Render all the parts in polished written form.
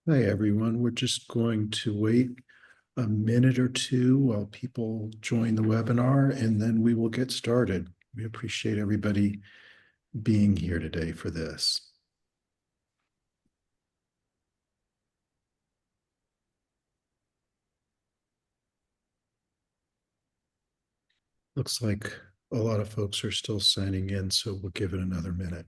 Hi, everyone. We're just going to wait a minute or two while people join the webinar, and then we will get started. We appreciate everybody being here today for this. Looks like a lot of folks are still signing in, so we'll give it another minute.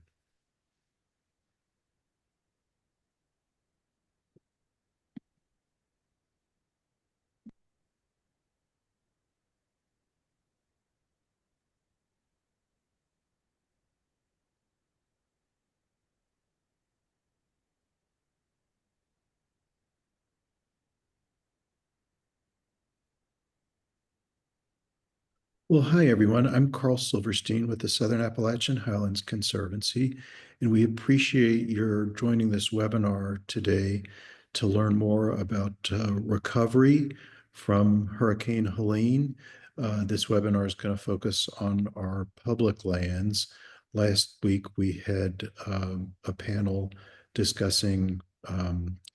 Well, hi, everyone. I'm Carl Silverstein with the Southern Appalachian Highlands Conservancy, and we appreciate your joining this webinar today to learn more about recovery from Hurricane Helene. This webinar is going to focus on our public lands. Last week, we had a panel discussing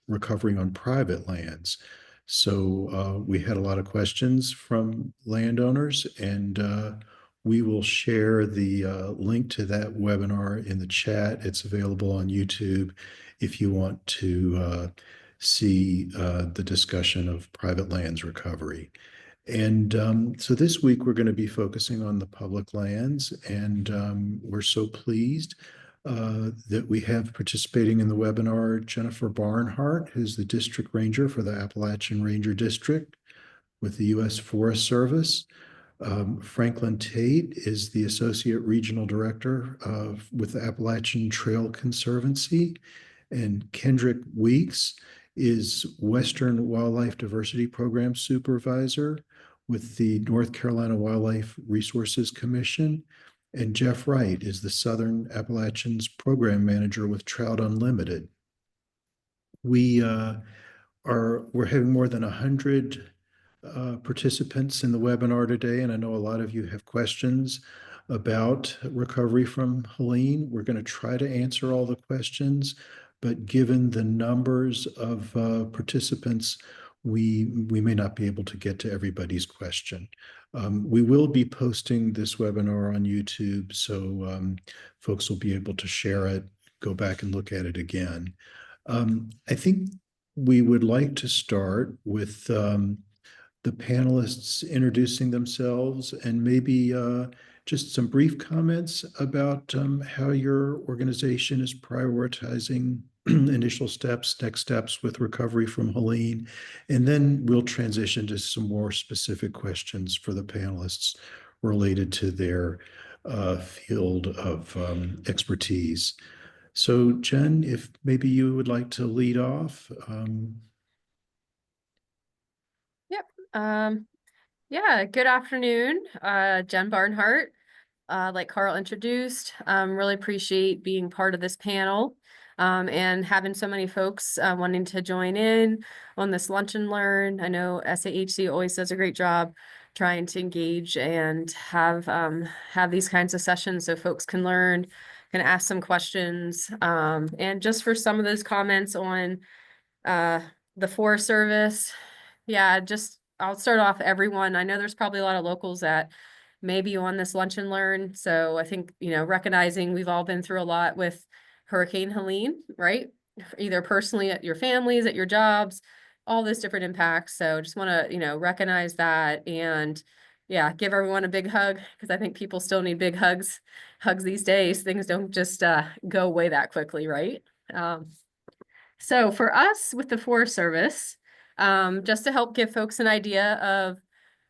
recovering on private lands. So we had a lot of questions from landowners, and we will share the link to that webinar in the chat. It's available on YouTube if you want to see the discussion of private lands recovery. And so this week we're going to be focusing on the public lands, and we're so pleased that we have participating in the webinar Jennifer Barnhart, who's the district ranger for the Appalachian Ranger District with the U.S. Forest Service. Franklin Tate is the associate regional director with the Appalachian Trail Conservancy, and Kendrick Weeks is Western Wildlife Diversity Program Supervisor with the North Carolina Wildlife Resources Commission. And Jeff Wright is the Southern Appalachians Program Manager with Trout Unlimited. We're having more than 100 participants in the webinar today, and I know a lot of you have questions about recovery from Helene. We're going to try to answer all the questions, but given the numbers of participants, we may not be able to get to everybody's question. We will be posting this webinar on YouTube, so folks will be able to share it, go back and look at it again. I think we would like to start with the panelists introducing themselves and maybe just some brief comments about how your organization is prioritizing initial steps, next steps with recovery from Helene. And then we'll transition to some more specific questions for the panelists related to their field of expertise. So Jen, if maybe you would like to lead off. Yeah, good afternoon. Jen Barnhart, like Carl introduced, really appreciate being part of this panel and having so many folks wanting to join in on this lunch and learn. I know SAHC always does a great job trying to engage and have these kinds of sessions so folks can learn, can ask some questions. And just for some of those comments on the Forest Service, yeah, I'll start off everyone. I know there's probably a lot of locals that may be on this lunch and learn. So I think, recognizing we've all been through a lot with Hurricane Helene, right? Either personally at your families, at your jobs, all those different impacts. So just want to, recognize that and yeah, give everyone a big hug because I think people still need big hugs these days. Things don't just go away that quickly, right? So for us with the Forest Service, just to help give folks an idea of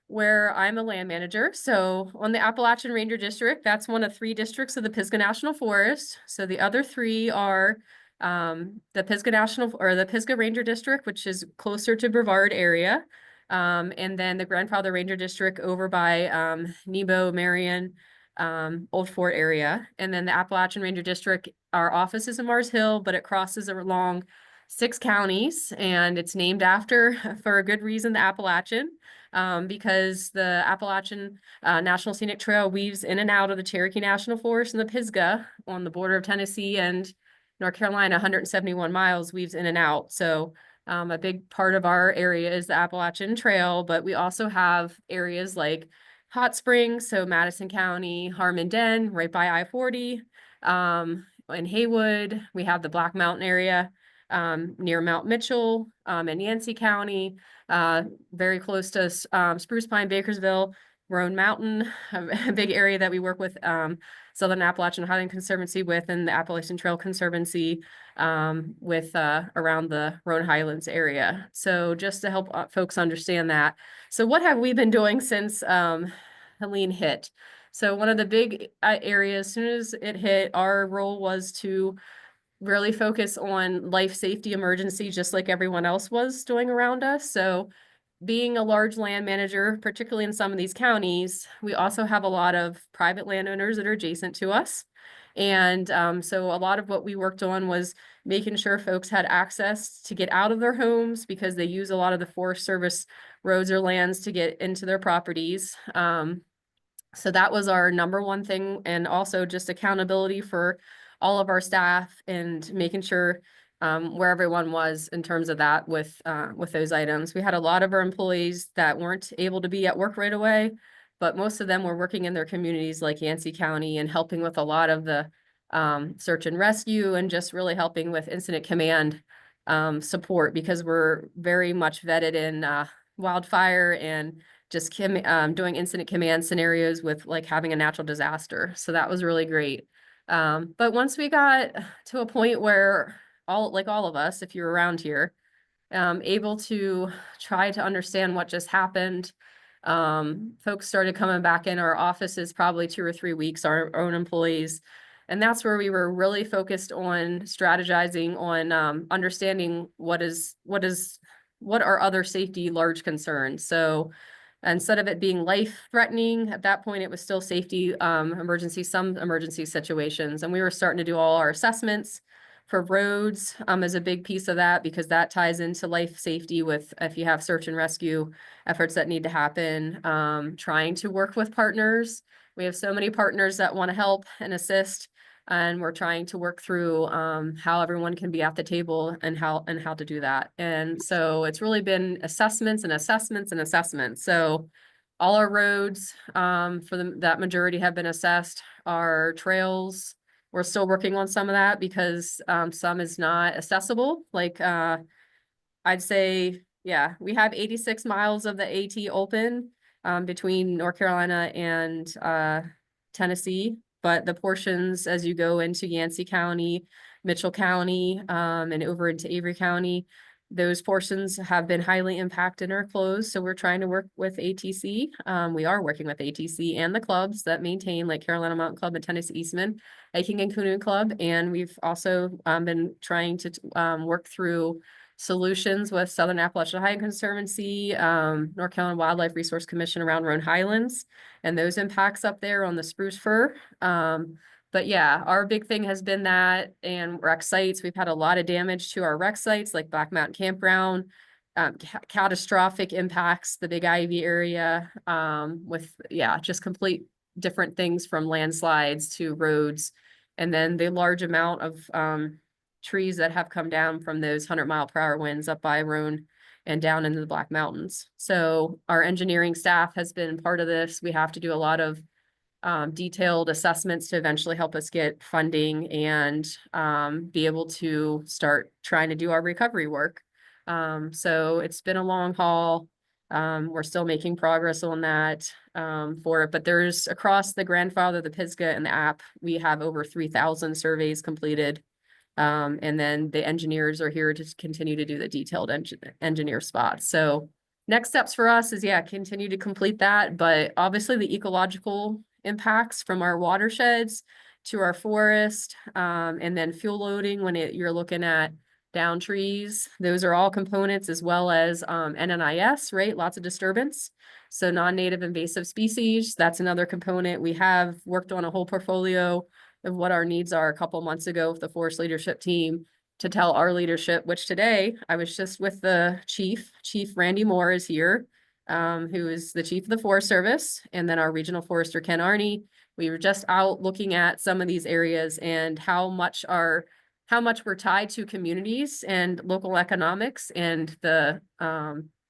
where I'm a land manager. So on the Appalachian Ranger District, that's one of 3 districts of the Pisgah National Forest. So the other 3 are the Pisgah Ranger District, which is closer to Brevard area. And then the Grandfather Ranger District over by Nebo, Marion, Old Fort area. And then the Appalachian Ranger District, our office is in Mars Hill, but it crosses along 6 counties, and it's named after, for a good reason, the Appalachian, because the Appalachian National Scenic Trail weaves in and out of the Cherokee National Forest and the Pisgah on the border of Tennessee and North Carolina, 171 miles weaves in and out. So a big part of our area is the Appalachian Trail, but we also have areas like Hot Springs, so Madison County, Harmon Den, right by I-40. In Haywood, we have the Black Mountain area near Mount Mitchell in Yancey County, very close to Spruce Pine, Bakersville, Roan Mountain, a big area that we work with Southern Appalachian Highland Conservancy with, and the Appalachian Trail Conservancy with around the Roan Highlands area. So just to help folks understand that. So what have we been doing since Helene hit? So one of the big areas, as soon as it hit, our role was to really focus on life safety emergency, just like everyone else was doing around us. So being a large land manager, particularly in some of these counties, we also have a lot of private landowners that are adjacent to us. And so a lot of what we worked on was making sure folks had access to get out of their homes because they use a lot of the Forest Service roads or lands to get into their properties. So that was our number one thing, and also just accountability for all of our staff and making sure where everyone was in terms of that with those items. We had a lot of our employees that weren't able to be at work right away, but most of them were working in their communities like Yancey County and helping with a lot of the search and rescue and just really helping with incident command support, because we're very much vetted in wildfire and just doing incident command scenarios with like having a natural disaster. So that was really great. But once we got to a point where all of us, if you're around here, able to try to understand what just happened, folks started coming back in our offices probably 2 or 3 weeks, our own employees. And that's where we were really focused on strategizing on understanding what are other safety large concerns. So instead of it being life threatening, at that point, it was still safety, some emergency situations. And we were starting to do all our assessments for roads as a big piece of that, because that ties into life safety with if you have search and rescue efforts that need to happen, trying to work with partners. We have so many partners that want to help and assist, and we're trying to work through how everyone can be at the table and how to do that. And so it's really been assessments and assessments and assessments. So all our roads that majority have been assessed. Our trails, we're still working on some of that because some is not accessible. Like I'd say, yeah, we have 86 miles of the AT open between North Carolina and Tennessee. But the portions as you go into Yancey County, Mitchell County, and over into Avery County, those portions have been highly impacted and are closed. So we're trying to work with ATC. We are working with ATC and the clubs that maintain, like Carolina Mountain Club and Tennessee Eastman, Hiking and Canoeing Club. And we've also been trying to work through solutions with Southern Appalachian Highland Conservancy, North Carolina Wildlife Resource Commission around Roan Highlands, and those impacts up there on the spruce fir. But yeah, our big thing has been that, and rec sites. We've had a lot of damage to our rec sites like Black Mountain Campground, catastrophic impacts, the Big Ivy area, with, yeah, just complete different things from landslides to roads. And then the large amount of trees that have come down from those 100-mile-per-hour winds up by Roan and down into the Black Mountains. So our engineering staff has been part of this. We have to do a lot of detailed assessments to eventually help us get funding and be able to start trying to do our recovery work. So it's been a long haul. We're still making progress on that for it, but there's across the grandfather, the Pisgah, and the app, we have over 3,000 surveys completed. And then the engineers are here to continue to do the detailed engineer spots. So next steps for us is, yeah, continue to complete that, but obviously the ecological impacts from our watersheds to our forest, and then fuel loading when you're looking at down trees, those are all components, as well as NNIS, right? Lots of disturbance. So non-native invasive species, that's another component. We have worked on a whole portfolio of what our needs are a couple months ago with the forest leadership team to tell our leadership, which today I was just with the Chief Randy Moore is here, who is the chief of the Forest Service, and then our regional forester, Ken Arney. We were just out looking at some of these areas and how much our how much we're tied to communities and local economics and the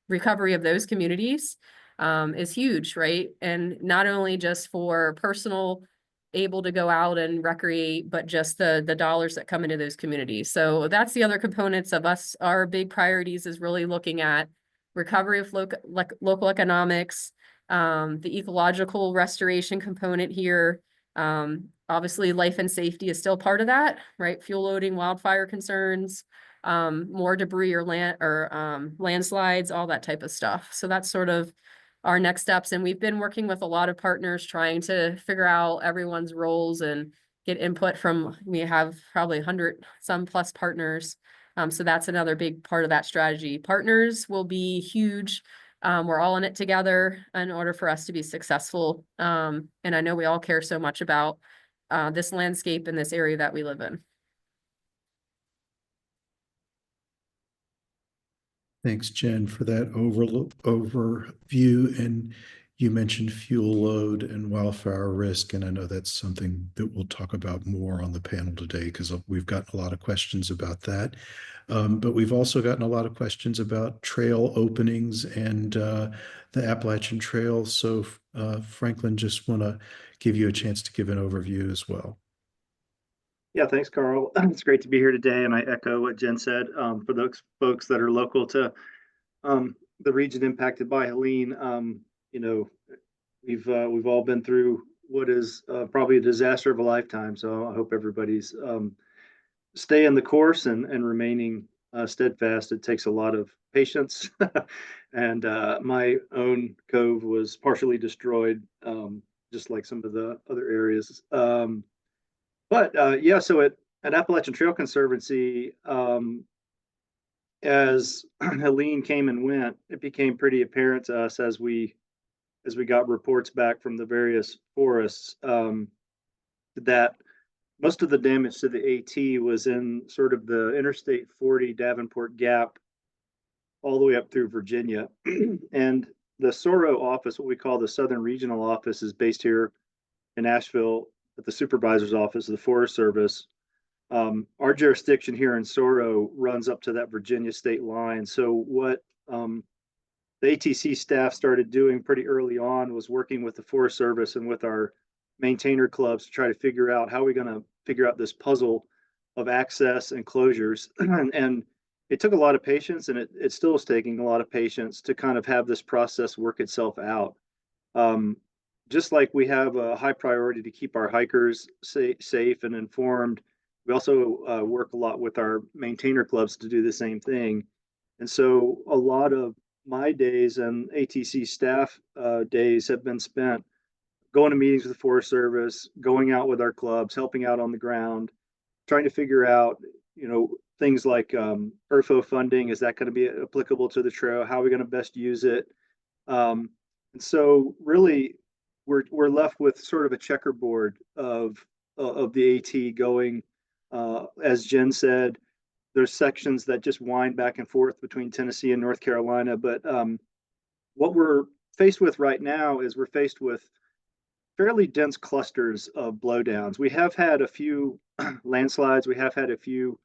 recovery of those communities is huge, right? And not only just for personal able to go out and recreate, but just the dollars that come into those communities. So that's the other components of us. Our big priorities is really looking at recovery of local economics, the ecological restoration component here. Obviously, life and safety is still part of that, right? Fuel loading, wildfire concerns, more debris or landslides, all that type of stuff. So that's sort of our next steps. And we've been working with a lot of partners trying to figure out everyone's roles and get input from, we have probably 100 some plus partners. So that's another big part of that strategy. Partners will be huge. We're all in it together in order for us to be successful. And I know we all care so much about this landscape in this area that we live in. Thanks, Jen, for that overview. And you mentioned fuel load and wildfire risk, and I know that's something that we'll talk about more on the panel today because we've gotten a lot of questions about that. But we've also gotten a lot of questions about trail openings and the Appalachian Trail. So Franklin, just want to give you a chance to give an overview as well. Yeah, thanks, Carl. It's great to be here today, and I echo what Jen said. For those folks that are local to the region impacted by Helene, you know, we've all been through what is probably a disaster of a lifetime. So I hope everybody's staying the course and remaining steadfast. It takes a lot of patience, and my own cove was partially destroyed, just like some of the other areas. But yeah, so at Appalachian Trail Conservancy, as Helene came and went, it became pretty apparent to us as we got reports back from the various forests, that most of the damage to the AT was in sort of the Interstate 40 Davenport Gap all the way up through Virginia. And the SORO office, what we call the Southern Regional Office, is based here in Asheville at the Supervisor's office of the Forest Service. Our jurisdiction here in SORO runs up to that Virginia state line. So what the ATC staff started doing pretty early on was working with the Forest Service and with our maintainer clubs to try to figure out how we're going to figure out this puzzle of access and closures. And it took a lot of patience, and it still is taking a lot of patience to kind of have this process work itself out. Just like we have a high priority to keep our hikers safe and informed, we also work a lot with our maintainer clubs to do the same thing. And so a lot of my days and ATC staff days have been spent going to meetings with the Forest Service, going out with our clubs, helping out on the ground, trying to figure out, you know, things like ERFO funding. Is that going to be applicable to the trail? How are we going to best use it? And so really, we're left with sort of a checkerboard of the AT going. As Jen said, there's sections that just wind back and forth between Tennessee and North Carolina. But what we're faced with right now is we're faced with fairly dense clusters of blowdowns. We have had a few landslides. We have had a few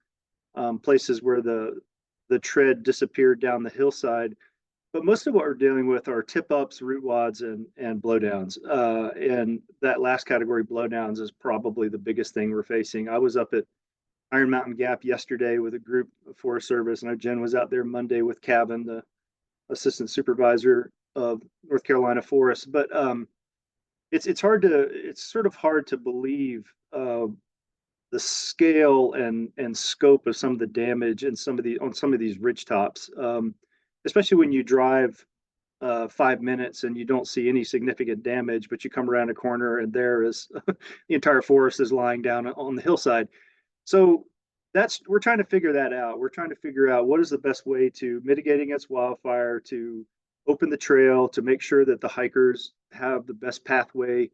places where the tread disappeared down the hillside. But most of what we're dealing with are tip ups, root wads, and blowdowns. And that last category, blowdowns, is probably the biggest thing we're facing. I was up at Iron Mountain Gap yesterday with a group of Forest Service. I know Jen was out there Monday with Cabin, the assistant supervisor of North Carolina Forest. But it's sort of hard to believe the scale and scope of some of the damage and some of these ridge tops. Especially when you drive 5 minutes and you don't see any significant damage, but you come around a corner and there is the entire forest is lying down on the hillside. So we're trying to figure that out. We're trying to figure out what is the best way to mitigate against wildfire, to open the trail, to make sure that the hikers have the best pathway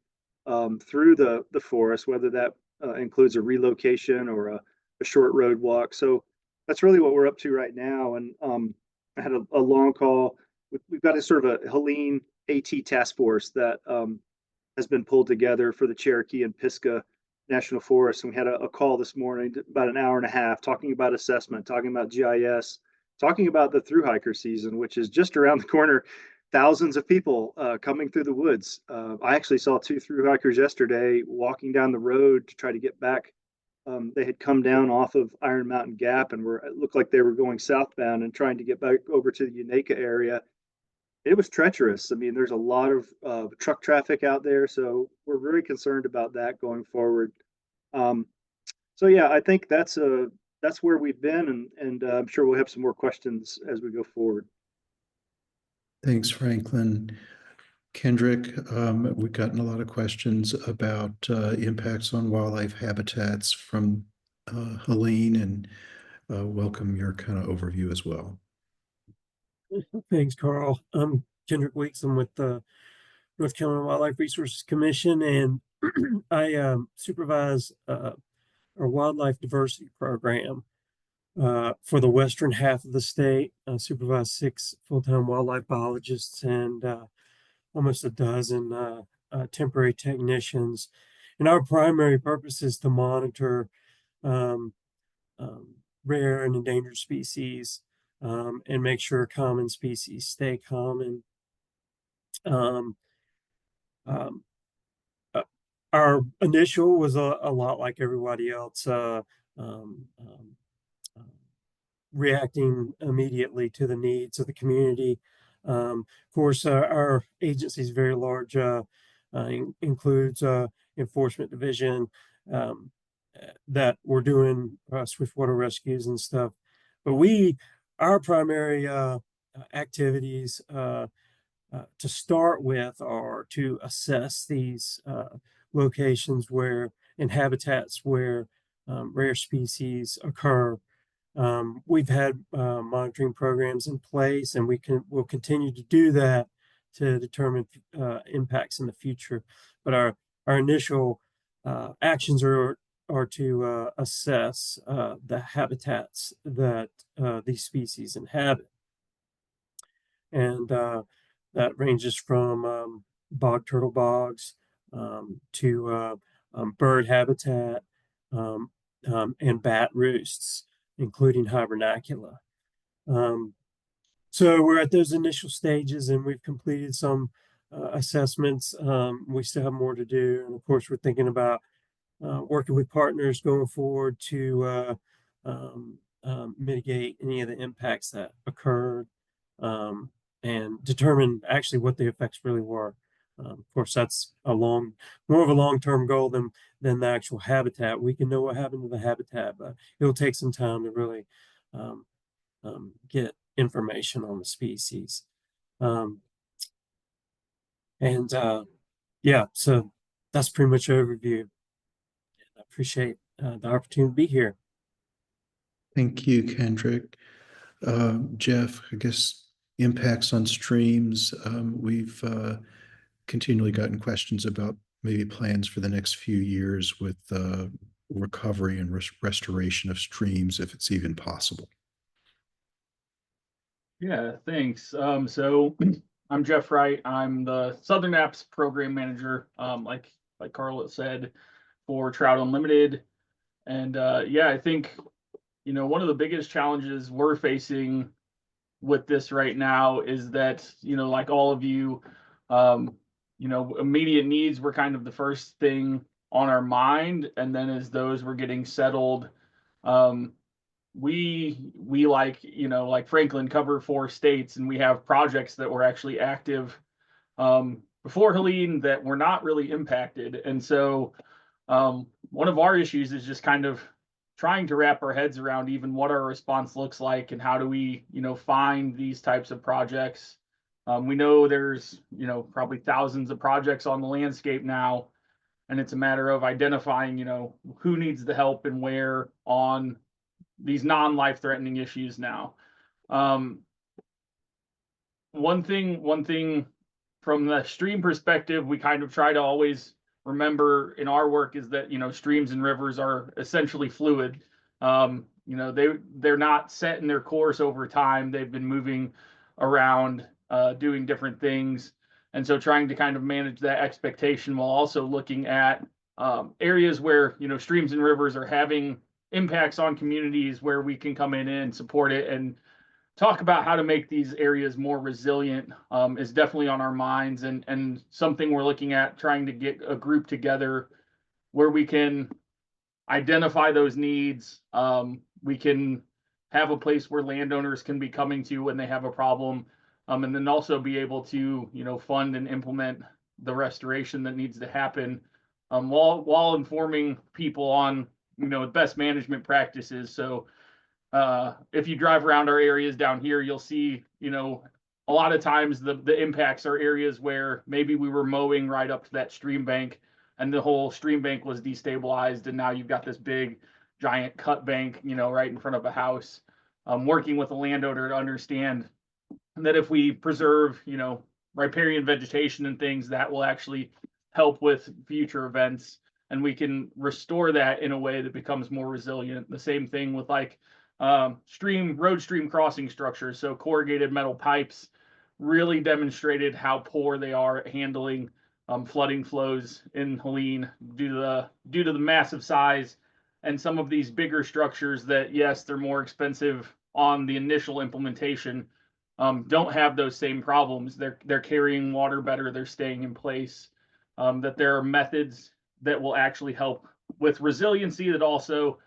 through the forest, whether that includes a relocation or a short road walk. So that's really what we're up to right now. And I had a long call. We've got a sort of a Helene AT task force that has been pulled together for the Cherokee and Pisgah National Forest. And we had a call this morning, about an hour and a half, talking about assessment, talking about GIS, talking about the thru hiker season, which is just around the corner. Thousands of people coming through the woods. I actually saw 2 thru hikers yesterday walking down the road to try to get back. They had come down off of Iron Mountain Gap and it looked like they were going southbound and trying to get back over to the Unaka area. It was treacherous. I mean, there's a lot of truck traffic out there, so we're very concerned about that going forward. Um, so yeah, I think that's where we've been, and I'm sure we'll have some more questions as we go forward. Thanks, Franklin. Kendrick, we've gotten a lot of questions about impacts on wildlife habitats from Helene, and welcome your kind of overview as well. Thanks, Carl. I'm Kendrick Weeks. I'm with the North Carolina Wildlife Resources Commission, and I supervise our wildlife diversity program for the western half of the state. I supervise 6 full-time wildlife biologists and almost a dozen temporary technicians. And our primary purpose is to monitor um, rare and endangered species and make sure common species stay common. Um, um, our initial was a lot like everybody else, reacting immediately to the needs of the community. Of course, our agency is very large, includes enforcement division that we're doing swiftwater rescues and stuff. But our primary activities to start with are to assess these locations and habitats where rare species occur. We've had monitoring programs in place, and we'll continue to do that to determine impacts in the future. But our initial actions are to assess the habitats that these species inhabit, and that ranges from bog turtle bogs to bird habitat and bat roosts, including hibernacula. So we're at those initial stages, and we've completed some assessments. We still have more to do, and of course, we're thinking about working with partners going forward to mitigate any of the impacts that occurred and determine actually what the effects really were. Of course, that's more of a long-term goal than the actual habitat. We can know what happened to the habitat, but it'll take some time to really get information on the species. Yeah, so that's pretty much an overview. I appreciate the opportunity to be here. Thank you, Kendrick. Jeff, I guess impacts on streams. We've continually gotten questions about maybe plans for the next few years with recovery and restoration of streams, if it's even possible. Yeah, thanks. So I'm Jeff Wright. I'm the Southern Apps Program Manager, like Carl said, for Trout Unlimited. And yeah, I think, one of the biggest challenges we're facing with this right now is that, like all of you, immediate needs were kind of the first thing on our mind. And then as those were getting settled, we like Franklin cover 4 states, and we have projects that were actually active before Helene that were not really impacted. And so one of our issues is just kind of trying to wrap our heads around even what our response looks like and how do we, find these types of projects. We know there's, probably thousands of projects on the landscape now, and it's a matter of identifying, who needs the help and where on these non-life-threatening issues now. One thing from the stream perspective, we kind of try to always remember in our work is that, streams and rivers are essentially fluid. They're not set in their course over time. They've been moving around, doing different things. And so trying to kind of manage that expectation while also looking at areas where, you know, streams and rivers are having impacts on communities, where we can come in and support it and talk about how to make these areas more resilient, is definitely on our minds, and something we're looking at, trying to get a group together where we can identify those needs. We can have a place where landowners can be coming to when they have a problem, and then also be able to, you know, fund and implement the restoration that needs to happen, while informing people on, you know, best management practices. So if you drive around our areas down here, you'll see, you know, a lot of times the impacts are areas where maybe we were mowing right up to that stream bank, and the whole stream bank was destabilized, and now you've got this big giant cut bank, you know, right in front of a house. Working with the landowner to understand that if we preserve, you know, riparian vegetation and things, that will actually help with future events, and we can restore that in a way that becomes more resilient. The same thing with like road stream crossing structures. So corrugated metal pipes really demonstrated how poor they are at handling flooding flows in Helene due to the massive size. And some of these bigger structures that, yes, they're more expensive on the initial implementation, don't have those same problems. They're carrying water better. They're staying in place. That there are methods that will actually help with resiliency, that also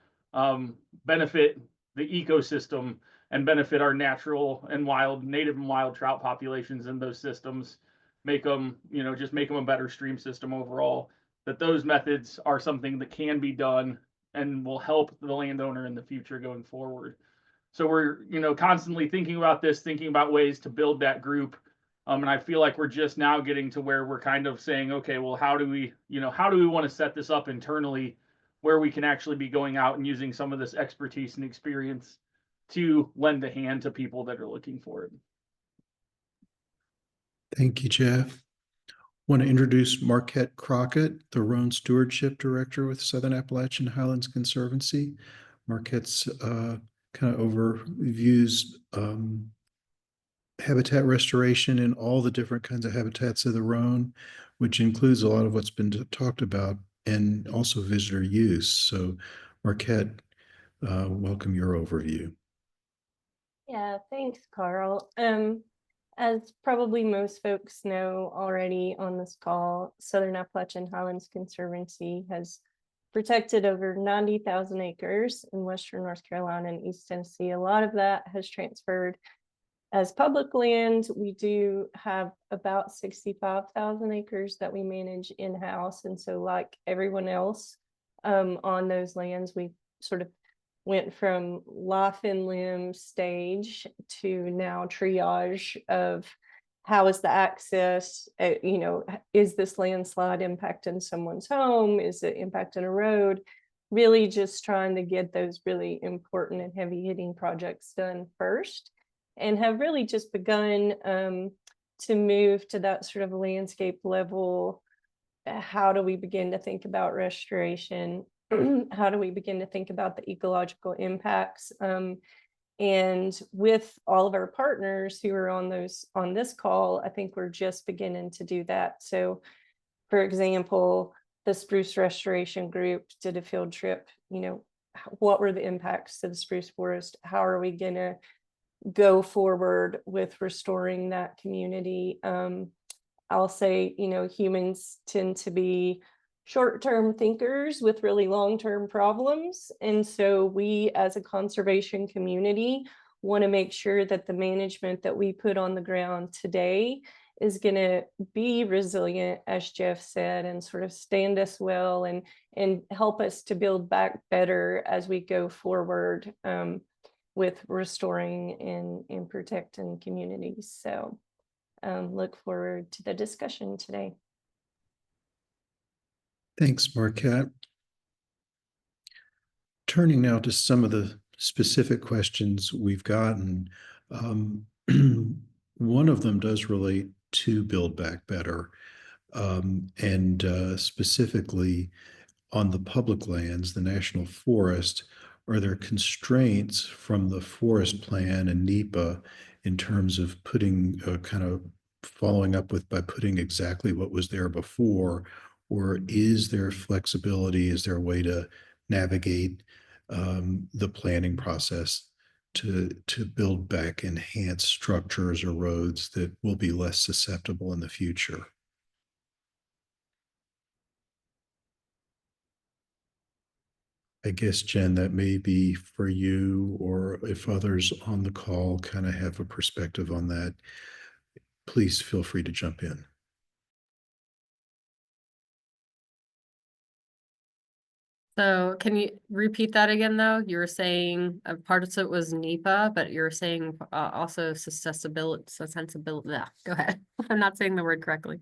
benefit the ecosystem and benefit our natural and native and wild trout populations in those systems. Make them, you know, just make them a better stream system overall. That those methods are something that can be done and will help the landowner in the future going forward. So we're, you know, constantly thinking about this, thinking about ways to build that group. And I feel like we're just now getting to where we're kind of saying, okay, well, how do we want to set this up internally, where we can actually be going out and using some of this expertise and experience to lend a hand to people that are looking for it. Thank you, Jeff. Want to introduce Marquette Crockett, the Roan Stewardship Director with Southern Appalachian Highlands Conservancy. Marquette's kind of overviews habitat restoration in all the different kinds of habitats of the Rhone, which includes a lot of what's been talked about, and also visitor use. So Marquette, welcome your overview. Yeah, thanks, Carl. As probably most folks know already on this call, Southern Appalachian Highlands Conservancy has protected over 90,000 acres in Western North Carolina and East Tennessee. A lot of that has transferred as public land. We do have about 65,000 acres that we manage in-house. And so like everyone else on those lands, we sort of went from life and limb stage to now triage of how is the access, you know, is this landslide impacting someone's home? Is it impacting a road? Really just trying to get those really important and heavy hitting projects done first, and have really just begun to move to that sort of landscape level. How do we begin to think about restoration? How do we begin to think about the ecological impacts? And with all of our partners who are on this call, I think we're just beginning to do that. So, for example, the Spruce Restoration Group did a field trip. You know, what were the impacts to the spruce forest? How are we going to go forward with restoring that community? I'll say, you know, humans tend to be short-term thinkers with really long-term problems. And so we as a conservation community want to make sure that the management that we put on the ground today is going to be resilient, as Jeff said, and sort of stand us well and help us to build back better as we go forward with restoring and protecting communities. So look forward to the discussion today. Thanks, Marquette. Turning now to some of the specific questions we've gotten. One of them does relate to Build Back Better, and specifically on the public lands, the national forest. Are there constraints from the forest plan and NEPA in terms of putting kind of following up with by putting exactly what was there before, Or is there flexibility? Is there a way to navigate the planning process to build back enhanced structures or roads that will be less susceptible in the future? I guess, Jen, that may be for you, or if others on the call kind of have a perspective on that, please feel free to jump in. So can you repeat that again, though? You were saying a part of it was NEPA, but you're saying also sensibility. Yeah, go ahead. I'm not saying the word correctly.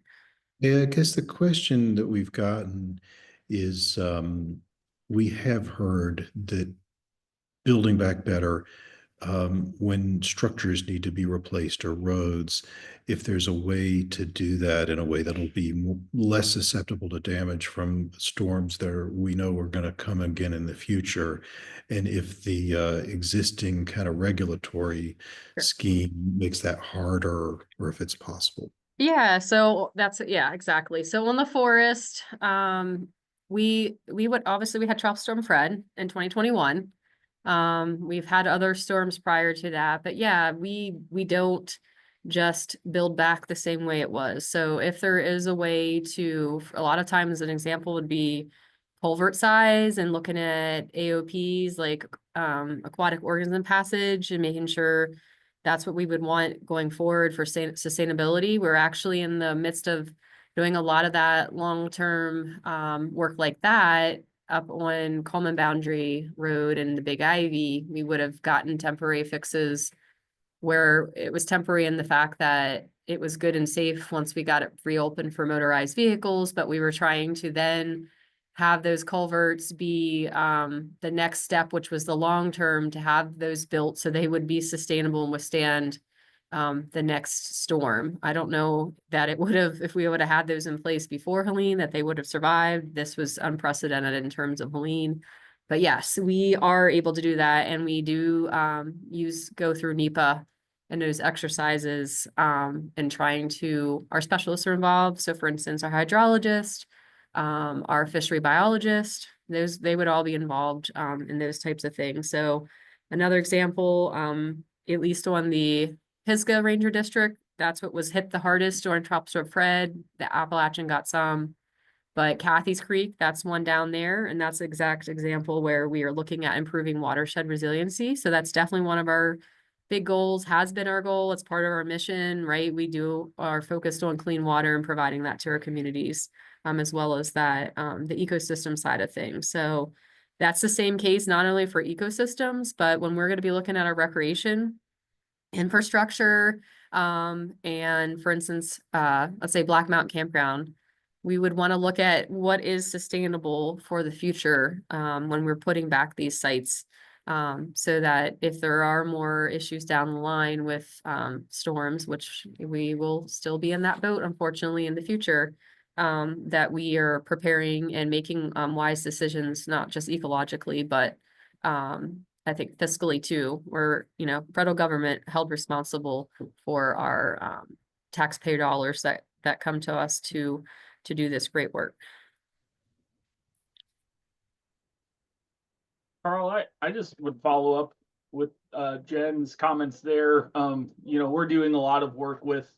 Yeah, I guess the question that we've gotten is we have heard that building back better when structures need to be replaced or roads, if there's a way to do that in a way that'll be less susceptible to damage from storms that we know are going to come again in the future, and if the existing kind of regulatory scheme makes that harder, or if it's possible. Yeah, so yeah, exactly. So on the forest, we would obviously we had Tropical Storm Fred in 2021. We've had other storms prior to that, but yeah, we don't just build back the same way it was. So if there is a way to, a lot of times an example would be culvert size and looking at AOPs like aquatic organism passage and making sure that's what we would want going forward for sustainability. We're actually in the midst of doing a lot of that long-term work like that up on Coleman Boundary Road and the Big Ivy. We would have gotten temporary fixes where it was temporary in the fact that it was good and safe once we got it reopened for motorized vehicles, but we were trying to then have those culverts be the next step, which was the long term, to have those built so they would be sustainable and withstand the next storm. I don't know that it would have, if we would have had those in place before Helene, that they would have survived. This was unprecedented in terms of Helene. But yes, we are able to do that, and we do go through NEPA and those exercises and trying to, our specialists are involved. So for instance, our hydrologist, our fishery biologist, they would all be involved in those types of things. So another example, at least on the Pisgah Ranger District, that's what was hit the hardest during Tropical Storm Fred. The Appalachian got some, but Cathy's Creek, that's one down there. And that's the exact example where we are looking at improving watershed resiliency. So that's definitely one of our big goals, has been our goal. It's part of our mission, right? We are focused on clean water and providing that to our communities, as well as that, the ecosystem side of things. So that's the same case, not only for ecosystems, but when we're going to be looking at our recreation infrastructure, and for instance, let's say Black Mountain Campground, we would want to look at what is sustainable for the future when we're putting back these sites, so that if there are more issues down the line with storms, which we will still be in that boat, unfortunately, in the future, that we are preparing and making wise decisions, not just ecologically, but I think fiscally too. We're, federal government held responsible for our taxpayer dollars that come to us to do this great work. Carl, I just would follow up with Jen's comments there. We're doing a lot of work with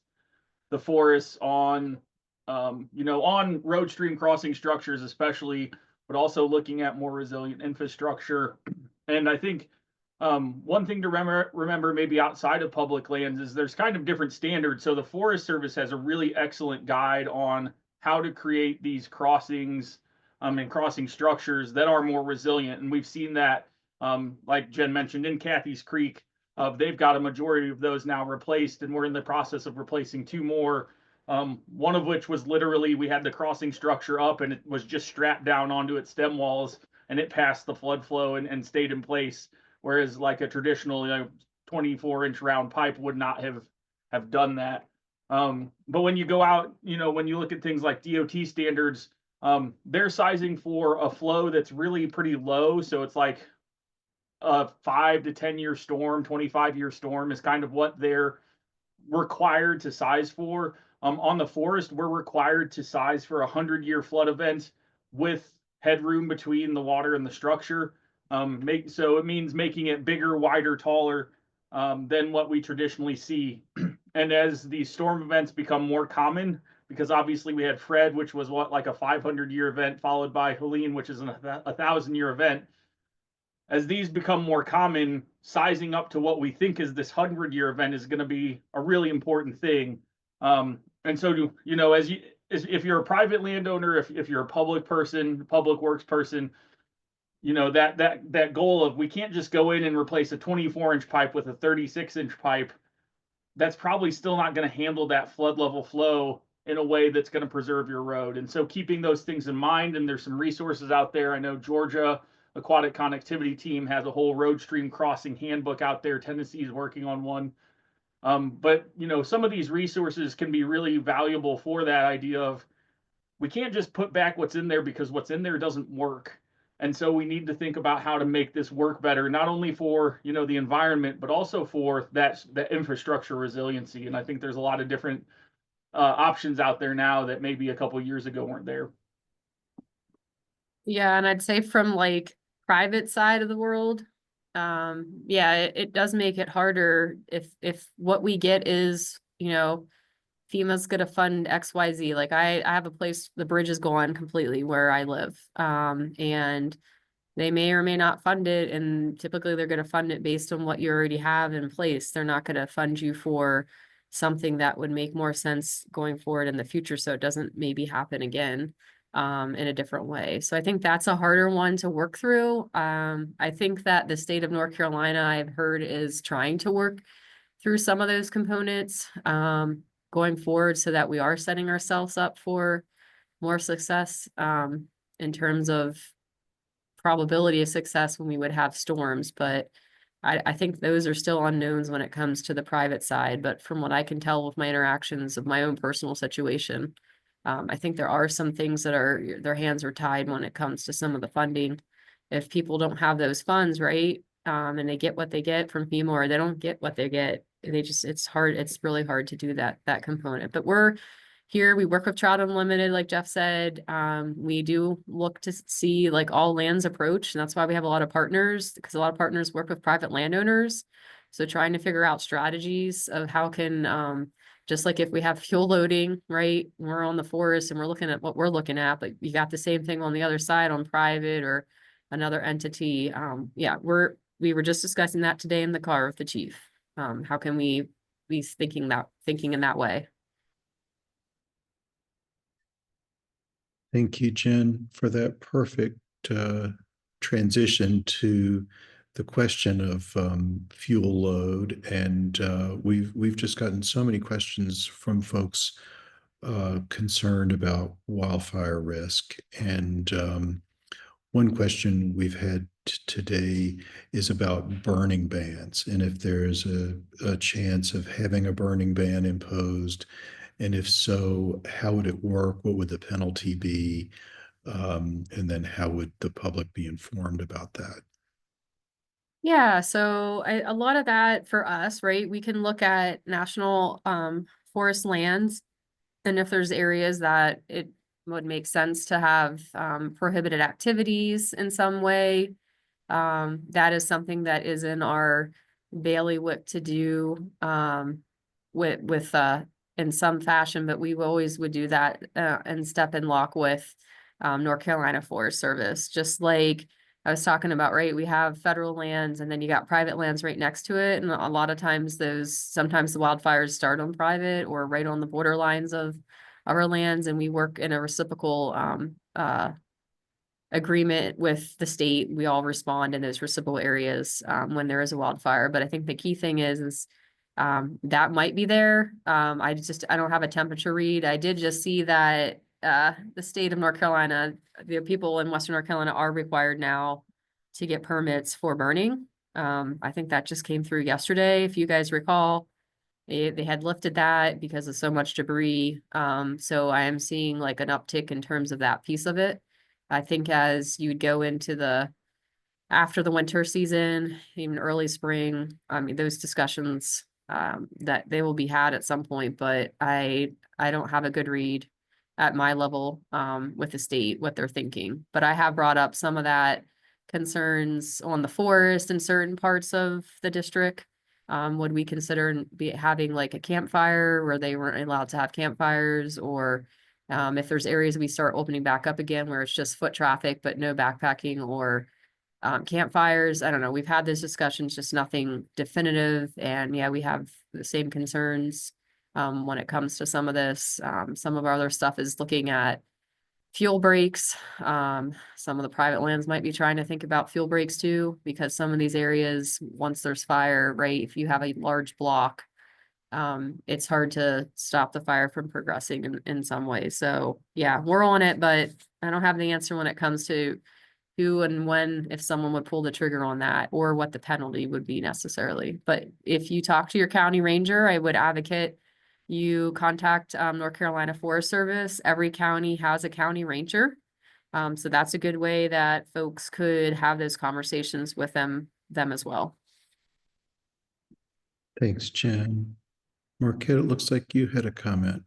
the forests on, on road stream crossing structures especially, but also looking at more resilient infrastructure. And I think one thing to remember maybe outside of public lands is there's kind of different standards. So the Forest Service has a really excellent guide on how to create these crossings and crossing structures that are more resilient. And we've seen that, like Jen mentioned, in Cathy's Creek, they've got a majority of those now replaced, and we're in the process of replacing 2 more. One of which was literally, we had the crossing structure up and it was just strapped down onto its stem walls, and it passed the flood flow and stayed in place. Whereas like a traditional 24-inch round pipe would not have done that. But when you go out, when you look at things like DOT standards, they're sizing for a flow that's really pretty low. So it's like a 5 to 10 year storm, 25-year storm is kind of what they're required to size for. On the forest, we're required to size for a 100-year flood event with headroom between the water and the structure. So it means making it bigger, wider, taller than what we traditionally see. And as these storm events become more common, because obviously we had Fred, which was like a 500-year event, followed by Helene, which is a 1,000-year event. As these become more common, sizing up to what we think is this 100-year event is going to be a really important thing. And so, if you're a private landowner, if you're a public person, public works person, that goal of, we can't just go in and replace a 24-inch pipe with a 36-inch pipe. That's probably still not going to handle that flood level flow in a way that's going to preserve your road. And so keeping those things in mind, and there's some resources out there. I know Georgia Aquatic Connectivity Team has a whole road stream crossing handbook out there. Tennessee is working on one. But some of these resources can be really valuable for that idea of, we can't just put back what's in there because what's in there doesn't work. And so we need to think about how to make this work better, not only for the environment, but also for that infrastructure resiliency. And I think there's a lot of different options out there now that maybe a couple of years ago weren't there. Yeah, and I'd say from like private side of the world, yeah, it does make it harder if what we get is, FEMA's gonna fund XYZ. Like I have a place, the bridge is gone completely where I live. And they may or may not fund it, and typically they're gonna fund it based on what you already have in place. They're not gonna fund you for something that would make more sense going forward in the future, so it doesn't maybe happen again in a different way. So I think that's a harder one to work through. I think that the state of North Carolina, I've heard, is trying to work through some of those components going forward, so that we are setting ourselves up for more success in terms of probability of success when we would have storms. But I think those are still unknowns when it comes to the private side. But from what I can tell with my interactions of my own personal situation, I think there are some things that their hands are tied when it comes to some of the funding. If people don't have those funds, right, and they get what they get from FEMA, or they don't get what they get, it's hard. It's really hard to do that component. But we're here, we work with Trout Unlimited, like Jeff said. We do look to see like all lands approach, and that's why we have a lot of partners, because a lot of partners work with private landowners. So trying to figure out strategies of how can, just like if we have fuel loading, right? We're on the forest and we're looking at what we're looking at, but you got the same thing on the other side on private or another entity. Yeah, we were just discussing that today in the car with the chief. How can we be thinking in that way? Thank you, Jen, for that perfect transition to the question of fuel load. And we've just gotten so many questions from folks concerned about wildfire risk. And one question we've had today is about burning bans, and if there's a chance of having a burning ban imposed. And if so, how would it work? What would the penalty be? And then how would the public be informed about that? Yeah, so a lot of that for us, right? We can look at national forest lands, and if there's areas that it would make sense to have prohibited activities in some way, that is something that is in our bailiwick to do with in some fashion, but we always would do that and step in lock with North Carolina Forest Service. Just like I was talking about, right? We have federal lands and then you got private lands right next to it. And a lot of times sometimes the wildfires start on private or right on the borderlines of our lands. And we work in a reciprocal agreement with the state. We all respond in those reciprocal areas when there is a wildfire. But I think the key thing is that might be there. I don't have a temperature read. I did just see that the state of North Carolina, the people in Western North Carolina are required now to get permits for burning. I think that just came through yesterday. If you guys recall, they had lifted that because of so much debris. So I am seeing like an uptick in terms of that piece of it. I think as you would go into after the winter season, even early spring, I mean, those discussions that they will be had at some point, but I don't have a good read at my level, with the state, what they're thinking. But I have brought up some of that concerns on the forest in certain parts of the district. Would we consider having like a campfire where they weren't allowed to have campfires, or if there's areas we start opening back up again where it's just foot traffic but no backpacking or campfires? I don't know. We've had those discussions, just nothing definitive. And yeah, we have the same concerns when it comes to some of this. Some of our other stuff is looking at fuel breaks. Some of the private lands might be trying to think about fuel breaks too, because some of these areas, once there's fire, right, if you have a large block, it's hard to stop the fire from progressing in some ways. So yeah, we're on it, but I don't have the answer when it comes to who and when, if someone would pull the trigger on that, or what the penalty would be necessarily. But if you talk to your county ranger, I would advocate you contact North Carolina Forest Service. Every county has a county ranger. So that's a good way that folks could have those conversations with them as well. Thanks, Jen. Marquette, it looks like you had a comment.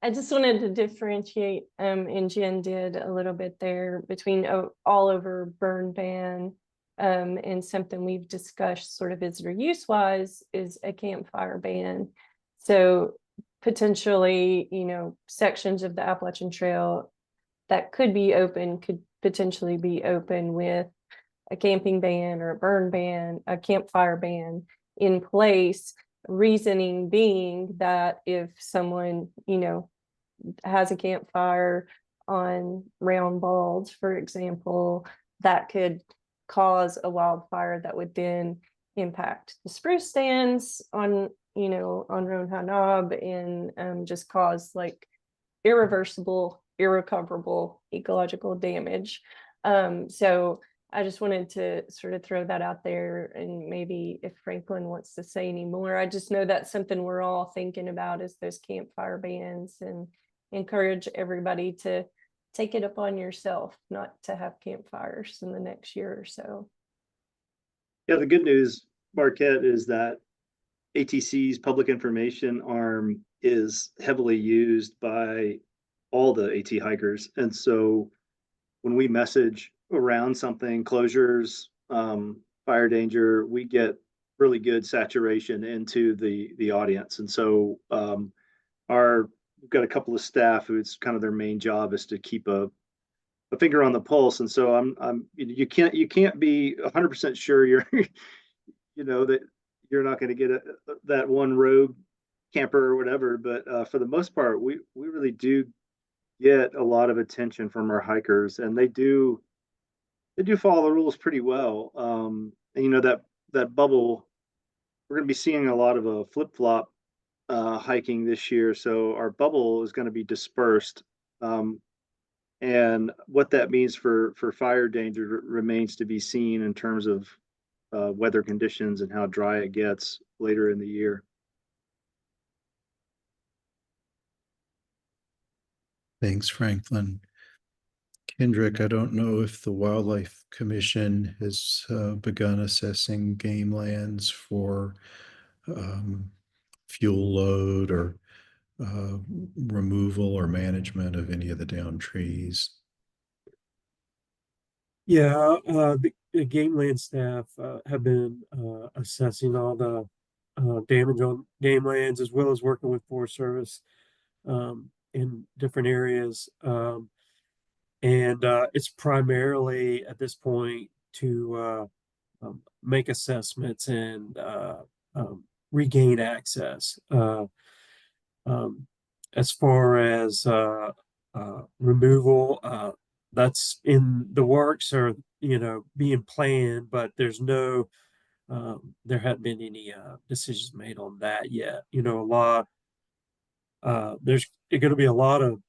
I just wanted to differentiate, and Jen did a little bit there, between all over burn ban, and something we've discussed sort of visitor use wise is a campfire ban. So potentially, sections of the Appalachian Trail that could be open could potentially be open with a camping ban or a burn ban, a campfire ban in place. Reasoning being that if someone, has a campfire on Round Balls, for example, that could cause a wildfire that would then impact the spruce stands on, on Roan Ha Knob, and just cause like irreversible, irrecoverable ecological damage. So I just wanted to sort of throw that out there, and maybe if Franklin wants to say any more. I just know that's something we're all thinking about, is those campfire bans, and encourage everybody to take it upon yourself not to have campfires in the next year or so. Yeah, the good news, Marquette, is that ATC's public information arm is heavily used by all the AT hikers. And so when we message around something, closures, fire danger, we get really good saturation into the audience. And so we've got a couple of staff who it's kind of their main job is to keep a finger on the pulse. And so you can't be 100% sure you're that you're not going to get that one rogue camper or whatever. But for the most part, we really do get a lot of attention from our hikers, and they do follow the rules pretty well. And that bubble, we're going to be seeing a lot of a flip-flop hiking this year. So our bubble is going to be dispersed. And what that means for fire danger remains to be seen in terms of weather conditions and how dry it gets later in the year. Thanks, Franklin. Kendrick, I don't know if the Wildlife Commission has begun assessing game lands for fuel load or removal or management of any of the downed trees. Yeah, the game land staff have been assessing all the damage on game lands, as well as working with Forest Service in different areas. And it's primarily at this point to make assessments and regain access. As far as removal, that's in the works, or being planned, but there's no there haven't been any decisions made on that yet. There's going to be a lot of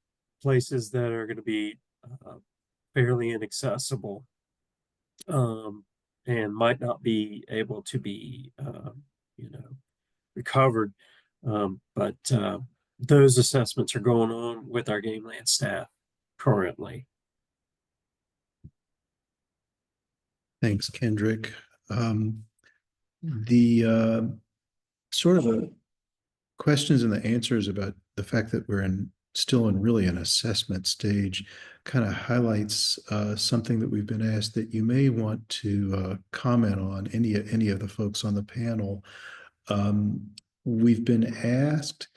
places that are going to be fairly inaccessible, and might not be able to be recovered, but those assessments are going on with our game land staff currently. Thanks, Kendrick. The sort of the questions and the answers about the fact that we're still in really an assessment stage kind of highlights something that we've been asked that you may want to comment on, any of the folks on the panel. We've been asked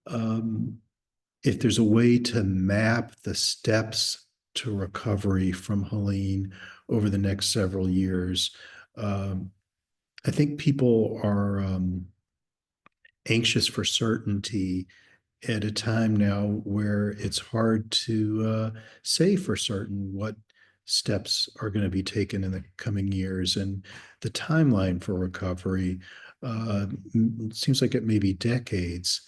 if there's a way to map the steps to recovery from Helene over the next several years. I think people are anxious for certainty at a time now where it's hard to say for certain what steps are going to be taken in the coming years, and the timeline for recovery seems like it may be decades.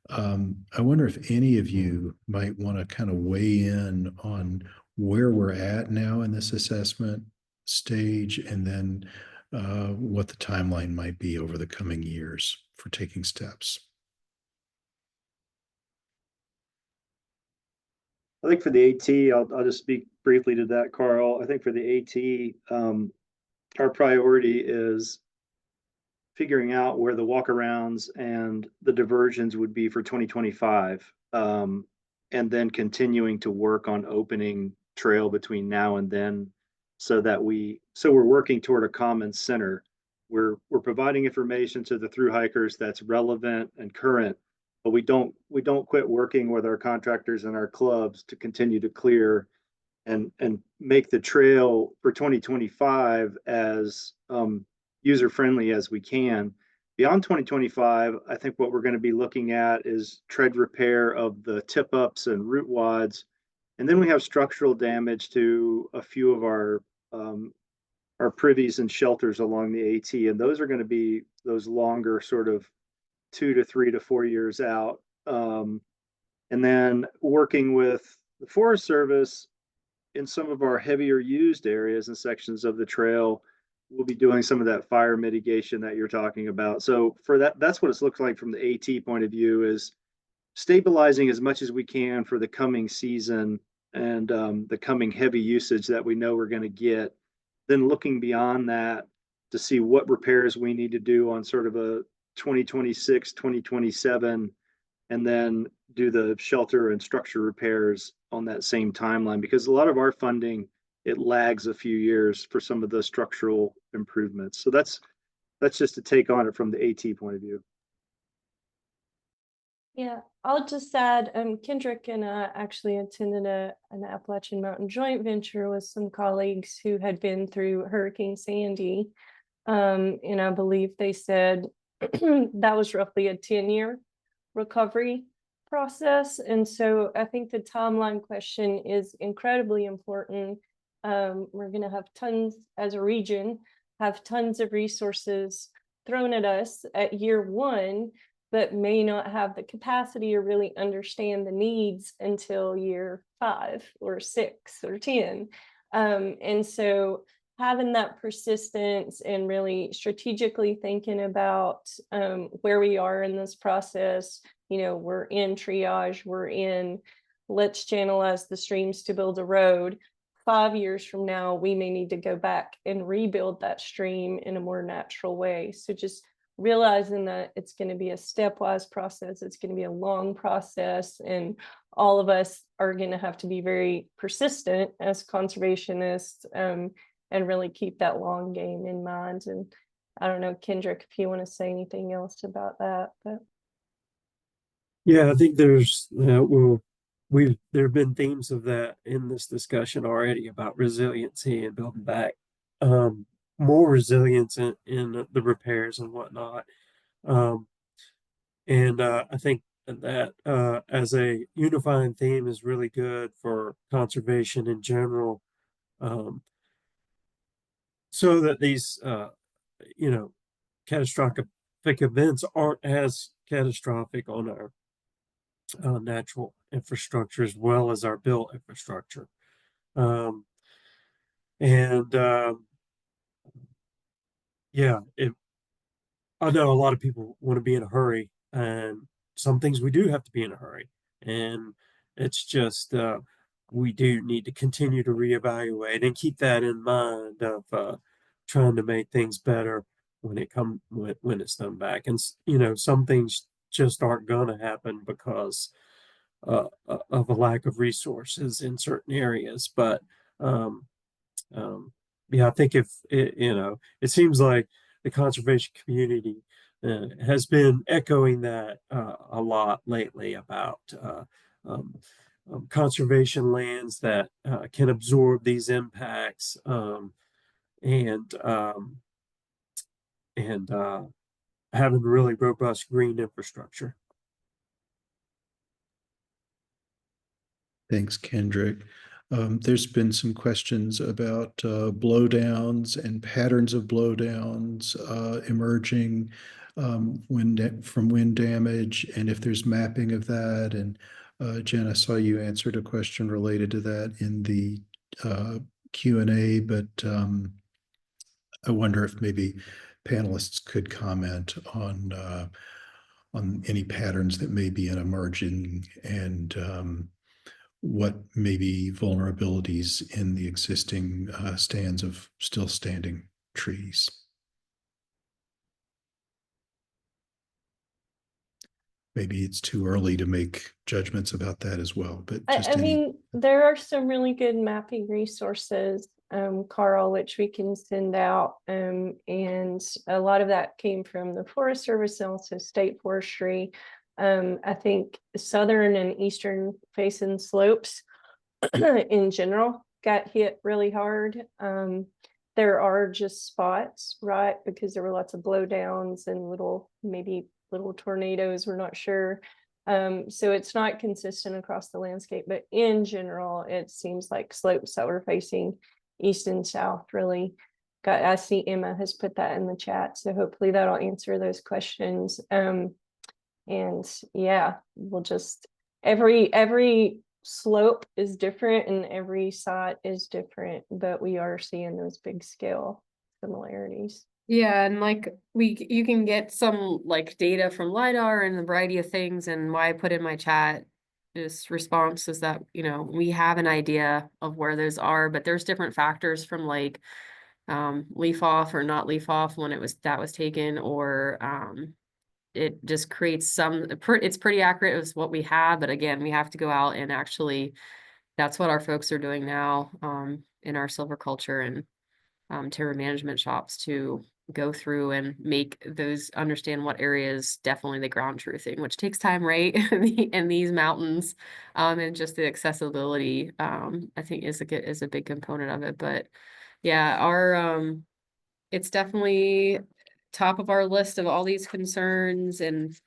I wonder if any of you might want to kind of weigh in on where we're at now in this assessment stage, and then what the timeline might be over the coming years for taking steps. I think for the AT, I'll just speak briefly to that, Carl. I think for the AT, our priority is figuring out where the walkarounds and the diversions would be for 2025, and then continuing to work on opening trail between now and then, so we're working toward a common center. We're providing information to the through hikers that's relevant and current, but we don't quit working with our contractors and our clubs to continue to clear and make the trail for 2025 as user friendly as we can. Beyond 2025, I think what we're going to be looking at is tread repair of the tip ups and root wads, and then we have structural damage to a few of our privies and shelters along the AT, and those are going to be those longer sort of 2 to 3 to 4 years out. And then working with the Forest Service in some of our heavier used areas and sections of the trail, we'll be doing some of that fire mitigation that you're talking about. So for that's what it's looked like from the AT point of view, is stabilizing as much as we can for the coming season and the coming heavy usage that we know we're going to get. Then looking beyond that to see what repairs we need to do on sort of a 2026, 2027, and then do the shelter and structure repairs on that same timeline, because a lot of our funding, it lags a few years for some of the structural improvements. So that's just a take on it from the AT point of view. Yeah, I'll just add, Kendrick and I actually attended an Appalachian Mountain joint venture with some colleagues who had been through Hurricane Sandy. And I believe they said that was roughly a 10-year recovery process. And so I think the timeline question is incredibly important. We're going to have tons, as a region, have tons of resources thrown at us at year one, but may not have the capacity to really understand the needs until year 5 or 6 or 10. And so having that persistence and really strategically thinking about where we are in this process, we're in triage, we're in let's channelize the streams to build a road. 5 years from now, we may need to go back and rebuild that stream in a more natural way. So just realizing that it's going to be a stepwise process, it's going to be a long process, and all of us are going to have to be very persistent as conservationists, and really keep that long game in mind. And I don't know, Kendrick, if you want to say anything else about that. But yeah, I think there's there have been themes of that in this discussion already about resiliency and building back more resilience in the repairs and whatnot. And I think that as a unifying theme is really good for conservation in general, so that these catastrophic events aren't as catastrophic on our natural infrastructure as well as our built infrastructure. Yeah, I know a lot of people want to be in a hurry, and some things we do have to be in a hurry, and it's just we do need to continue to reevaluate and keep that in mind of trying to make things better when it's done back. And some things just aren't gonna happen because of a lack of resources in certain areas. But um, yeah, I think if it seems like the conservation community has been echoing that a lot lately about um, conservation lands that can absorb these impacts, and and having really robust green infrastructure. Thanks, Kendrick. There's been some questions about blowdowns and patterns of blowdowns emerging from wind damage, and if there's mapping of that. And Jen, I saw you answered a question related to that in the Q&A, but I wonder if maybe panelists could comment on any patterns that may be emerging, and what may be vulnerabilities in the existing stands of still standing trees. Maybe it's too early to make judgments about that as well, but just I mean, there are some really good mapping resources, Carl, which we can send out. And a lot of that came from the Forest Service and also state forestry. I think southern and eastern facing slopes in general got hit really hard. There are just spots, right? Because there were lots of blowdowns and maybe little tornadoes, we're not sure. So it's not consistent across the landscape, but in general, it seems like slopes that were facing east and south really got. I see Emma has put that in the chat, so hopefully that'll answer those questions. And yeah, we'll just every slope is different and every site is different, but we are seeing those big scale similarities. Yeah, and like you can get some like data from LiDAR and a variety of things, and why I put in my chat this response is that, we have an idea of where those are, but there's different factors from like leaf off or not leaf off when that was taken, or it just creates it's pretty accurate with what we have, but again, we have to go out and actually, that's what our folks are doing now in our silviculture and timber management shops, to go through and understand what areas definitely the ground truthing, which takes time, right? in these mountains, and just the accessibility, I think is a big component of it. But yeah, it's definitely top of our list of all these concerns and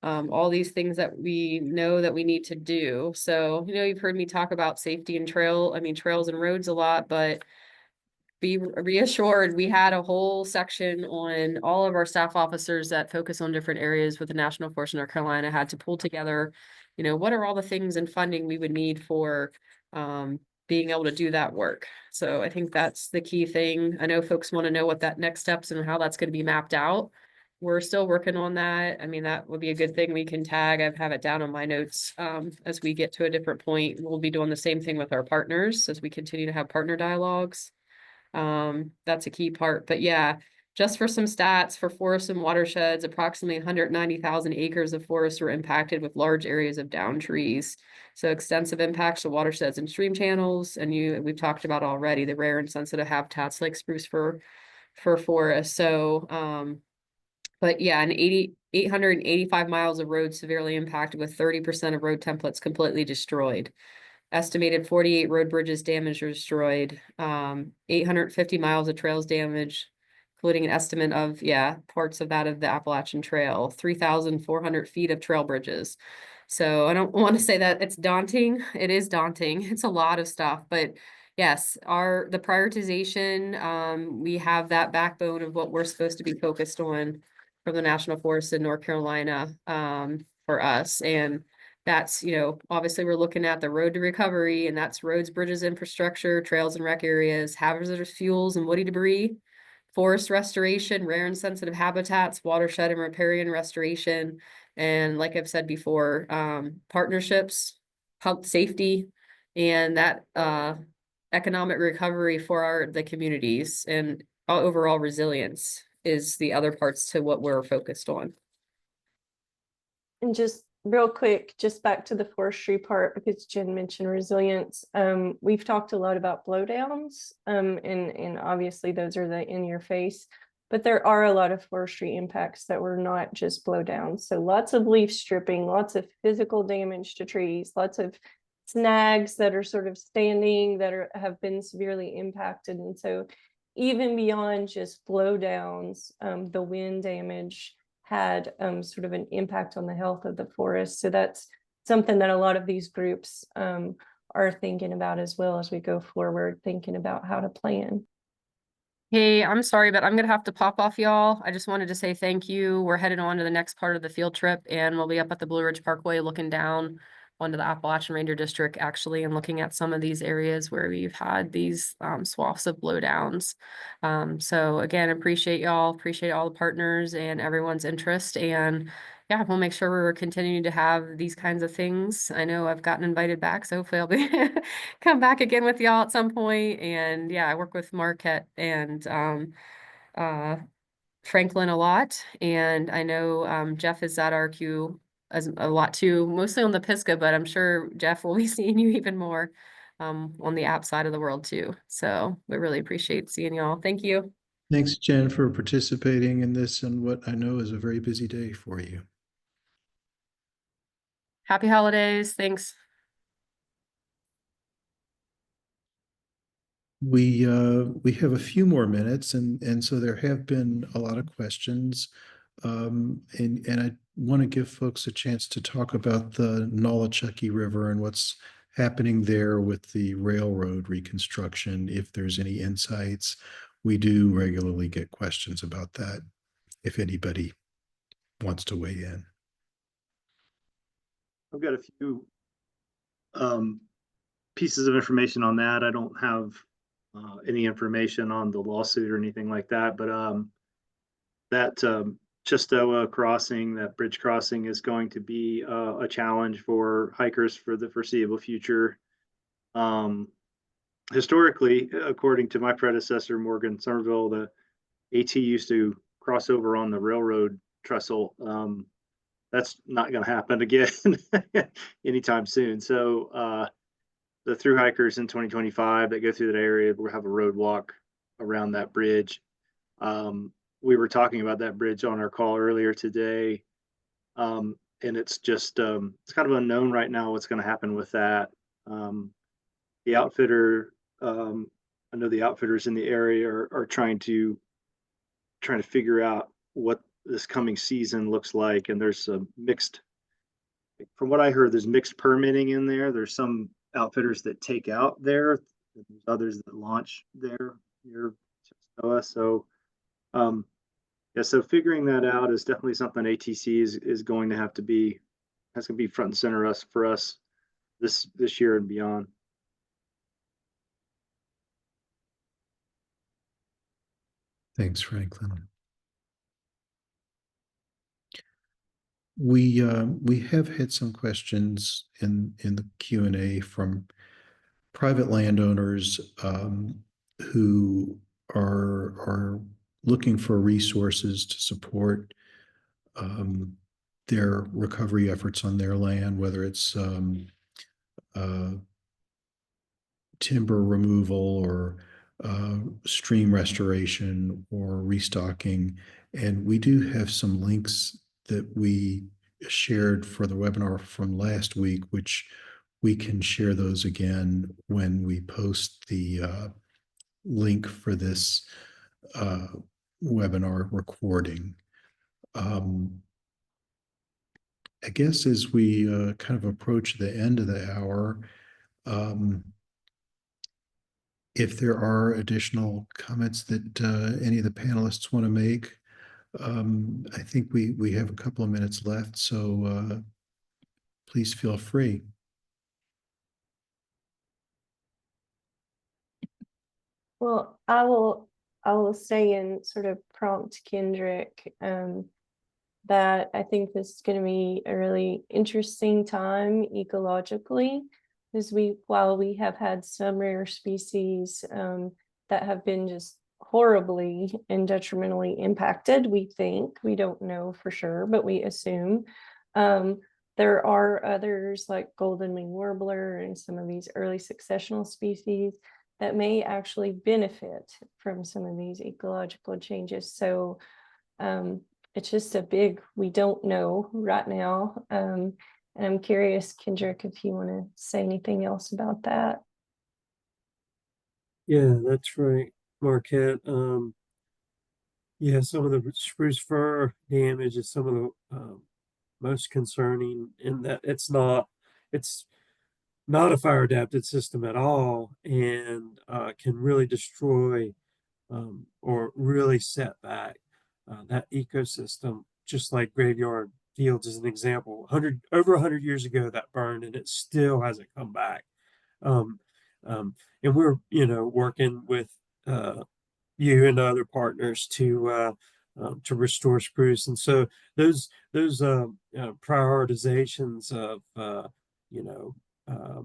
all these things that we know that we need to do. So, you've heard me talk about safety and trails and roads a lot, but be reassured, we had a whole section on all of our staff officers that focus on different areas with the National Forest in North Carolina had to pull together, what are all the things and funding we would need for being able to do that work. So I think that's the key thing. I know folks want to know what that next steps and how that's going to be mapped out. We're still working on that. I mean, that would be a good thing we can tag. I have it down on my notes. As we get to a different point, we'll be doing the same thing with our partners as we continue to have partner dialogues. That's a key part. But yeah, just for some stats, for forests and watersheds, approximately 190,000 acres of forests were impacted with large areas of downed trees. So extensive impacts to watersheds and stream channels. And we've talked about already the rare and sensitive habitats like spruce for forests. So, but yeah, 885 miles of road severely impacted, with 30% of road templates completely destroyed. Estimated 48 road bridges damaged or destroyed, 850 miles of trails damaged, including an estimate of, parts of that of the Appalachian Trail, 3,400 feet of trail bridges. So I don't want to say that it's daunting. It is daunting. It's a lot of stuff, but yes, the prioritization, we have that backbone of what we're supposed to be focused on from the National Forest in North Carolina, for us. And that's, obviously we're looking at the road to recovery, and that's roads, bridges, infrastructure, trails and rec areas, hazardous fuels and woody debris, forest restoration, rare and sensitive habitats, watershed and riparian restoration. And like I've said before, partnerships, health, safety, and that economic recovery for the communities. And overall resilience is the other parts to what we're focused on. And just real quick, just back to the forestry part, because Jen mentioned resilience. We've talked a lot about blowdowns, and obviously those are the in your face, but there are a lot of forestry impacts that were not just blowdowns. So lots of leaf stripping, lots of physical damage to trees, lots of snags that are sort of standing that have been severely impacted. And so even beyond just blowdowns, the wind damage had sort of an impact on the health of the forest. So that's something that a lot of these groups are thinking about as well as we go forward, thinking about how to plan. Hey, I'm sorry, but I'm gonna have to pop off, y'all. I just wanted to say thank you. We're headed on to the next part of the field trip, and we'll be up at the Blue Ridge Parkway looking down onto the Appalachian Ranger District, actually, and looking at some of these areas where we've had these swaths of blowdowns. So again, appreciate y'all, appreciate all the partners and everyone's interest. And yeah, we'll make sure we're continuing to have these kinds of things. I know I've gotten invited back, so hopefully I'll be come back again with y'all at some point. And yeah, I work with Marquette and Franklin a lot, and I know Jeff is at RQ as a lot too, mostly on the Pisgah, but I'm sure Jeff will be seeing you even more on the app side of the world too. So we really appreciate seeing y'all. Thank you. Thanks, Jen, for participating in this and what I know is a very busy day for you. Happy holidays. Thanks. We have a few more minutes, and so there have been a lot of questions. And I want to give folks a chance to talk about the Nolichucky River and what's happening there with the railroad reconstruction, if there's any insights. We do regularly get questions about that, if anybody wants to weigh in. I've got a few pieces of information on that. I don't have any information on the lawsuit or anything like that, but that Chestoa crossing, that bridge crossing, is going to be a challenge for hikers for the foreseeable future. Historically, according to my predecessor, Morgan Somerville, the AT used to cross over on the railroad trestle. That's not going to happen again anytime soon. So the through hikers in 2025 that go through that area will have a road walk around that bridge. We were talking about that bridge on our call earlier today. And it's just, it's kind of unknown right now what's going to happen with that. The outfitter, I know the outfitters in the area are trying to figure out what this coming season looks like. And there's a mixed, from what I heard, there's mixed permitting in there. There's some outfitters that take out there, there's others that launch there near Chestoa. So yeah, so figuring that out is definitely something ATC is going to have to be, that's going to be front and center for us this year and beyond. Thanks, Franklin. We have had some questions in the Q&A from private landowners who are looking for resources to support their recovery efforts on their land, whether it's timber removal or stream restoration or restocking. And we do have some links that we shared for the webinar from last week, which we can share those again when we post the link for this webinar recording. I guess as we kind of approach the end of the hour, if there are additional comments that any of the panelists want to make, I think we have a couple of minutes left, so please feel free. Well, I will say and sort of prompt Kendrick that I think this is going to be a really interesting time ecologically, because while we have had some rare species that have been just horribly and detrimentally impacted. We think, we don't know for sure, but we assume. There are others like golden wing warbler and some of these early successional species that may actually benefit from some of these ecological changes. So it's just a big, we don't know right now. And I'm curious, Kendrick, if you want to say anything else about that. Yeah, that's right, Marquette. Yeah, some of the spruce fir damage is some of the most concerning in that it's not a fire adapted system at all, and can really destroy or really set back that ecosystem, just like Graveyard Fields is an example. Over 100 years ago that burned, and it still hasn't come back. Um, and we're working with you and other partners to restore spruce, and so those prioritizations of you know uh,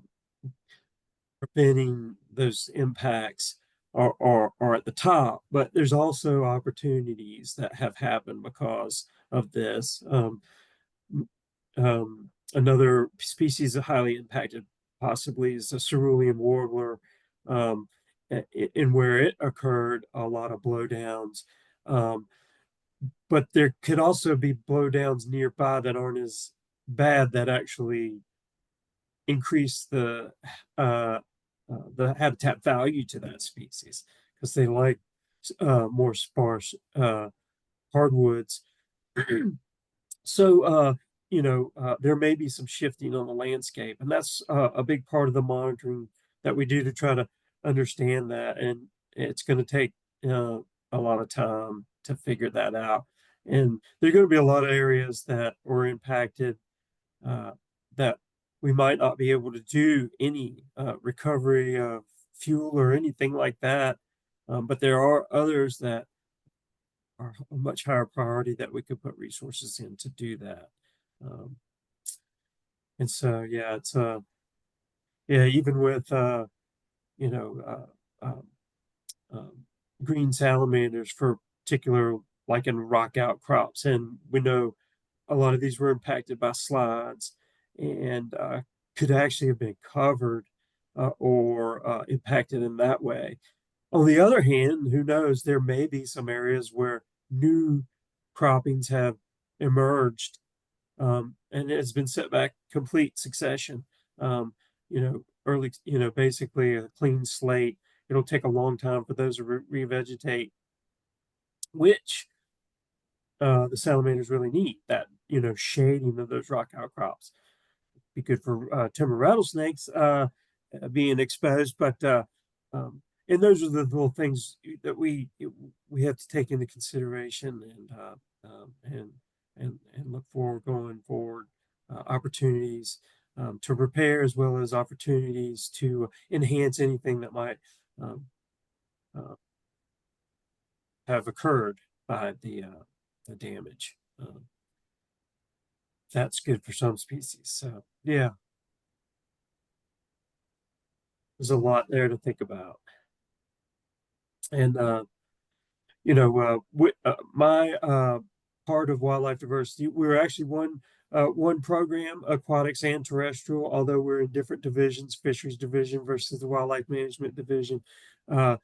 preventing those impacts are at the top, but there's also opportunities that have happened because of this. Another species of highly impacted possibly is the cerulean warbler, in where it occurred a lot of blowdowns. But there could also be blowdowns nearby that aren't as bad, that actually increase the habitat value to that species, because they like more sparse hardwoods. So there may be some shifting on the landscape, and that's a big part of the monitoring that we do to try to understand that. And it's going to take a lot of time to figure that out. And there are going to be a lot of areas that were impacted that we might not be able to do any recovery of fuel or anything like that. But there are others that are a much higher priority that we could put resources in to do that. And so, yeah, it's even with green salamanders, for particular, like in rock outcrops, and we know a lot of these were impacted by slides and could actually have been covered or impacted in that way. On the other hand, who knows, there may be some areas where new croppings have emerged, and it's been set back complete succession. Early, basically a clean slate. It'll take a long time for those to revegetate, which the salamanders really need. That shading of those rock outcrops be good for timber rattlesnakes being exposed, but and those are the little things that we have to take into consideration and look for going forward, opportunities to repair, as well as opportunities to enhance anything that might have occurred by the damage. That's good for some species. So yeah, there's a lot there to think about. And my part of wildlife diversity, we're actually one program, aquatics and terrestrial, although we're in different divisions, fisheries division versus the wildlife management division. But